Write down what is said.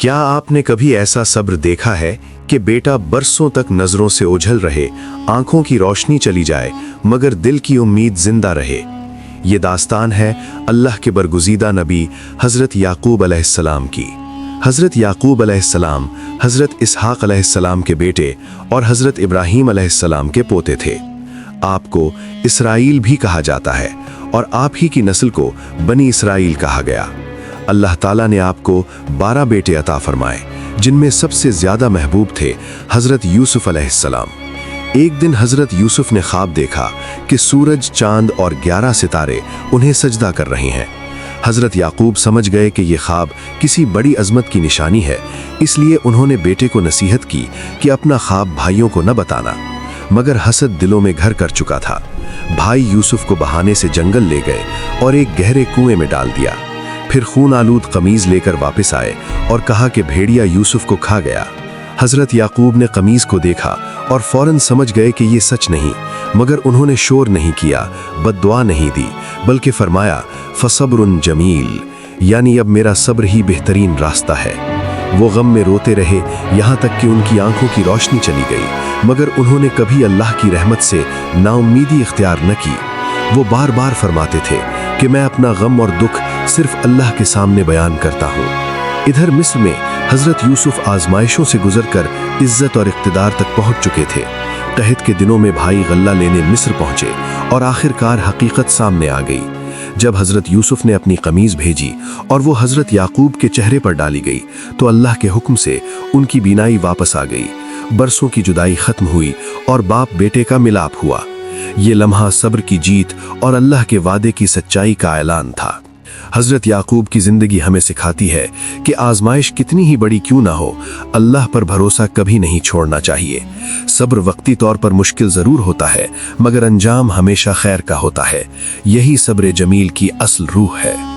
क्या आपने कभी ऐसा सब्र देखा है कि बेटा बरसों तक नजरों से ओझल रहे, आंखों की रोशनी चली जाए मगर दिल की उम्मीद जिंदा रहे। ये दास्तान है अल्लाह के बरगुज़ीदा नबी हज़रत याकूब अलैहिस्सलाम की। हज़रत याकूब अलैहिस्सलाम हज़रत इसहाक़ अलैहिस्सलाम के बेटे और हज़रत इब्राहीम अलैहिस्सलाम के पोते थे। आपको इसराइल भी कहा जाता है और आप ही की नस्ल को बनी इसराइल कहा गया। अल्लाह ताला ने आपको 12 बेटे अता फरमाए, जिनमें सबसे ज्यादा महबूब थे हज़रत यूसुफ अलैहिस्सलाम। एक दिन हज़रत यूसुफ ने ख्वाब देखा कि सूरज, चांद और 11 सितारे उन्हें सजदा कर रहे हैं। हज़रत याकूब समझ गए कि ये ख्वाब किसी बड़ी अजमत की निशानी है, इसलिए उन्होंने बेटे को नसीहत की कि अपना ख्वाब भाइयों को न बताना, मगर हसद दिलों में घर कर चुका था। भाई यूसुफ को बहाने से जंगल ले गए और एक गहरे कुएं में डाल दिया। फिर खून आलूद कमीज लेकर वापस आए और कहा कि भेड़िया यूसुफ को खा गया। हज़रत याकूब ने कमीज को देखा और फौरन समझ गए कि ये सच नहीं, मगर उन्होंने शोर नहीं किया, बद्दुआ नहीं दी, बल्कि फरमाया फसब्रुन जमील, यानी अब मेरा सब्र ही बेहतरीन रास्ता है। वो गम में रोते रहे यहाँ तक कि उनकी आंखों की रोशनी चली गई, मगर उन्होंने कभी अल्लाह की रहमत से नाउम्मीदी इख्तियार न की। वो बार बार फरमाते थे कि मैं अपना गम और दुख सिर्फ अल्लाह के सामने बयान करता हूँ। इधर मिस्र में हज़रत यूसुफ आजमाइशों से गुजरकर इज्जत और इक़्तिदार तक पहुँच चुके थे। कहत के दिनों में भाई गल्ला लेने मिस्र पहुँचे और आखिरकार हकीकत सामने आ गई। जब हज़रत यूसुफ ने अपनी कमीज़ भेजी और वो हज़रत याकूब के चेहरे पर डाली गई तो अल्लाह के हुक्म से उनकी बीनाई वापस आ गई। बरसों की जुदाई ख़त्म हुई और बाप बेटे का मिलाप हुआ। ये लम्हा सब्र की जीत और अल्लाह के वादे की सच्चाई का ऐलान था। हज़रत याकूब की ज़िंदगी हमें सिखाती है कि आजमाइश कितनी ही बड़ी क्यों ना हो, अल्लाह पर भरोसा कभी नहीं छोड़ना चाहिए। सब्र वक्ती तौर पर मुश्किल ज़रूर होता है, मगर अंजाम हमेशा खैर का होता है। यही सब्र जमील की असल रूह है।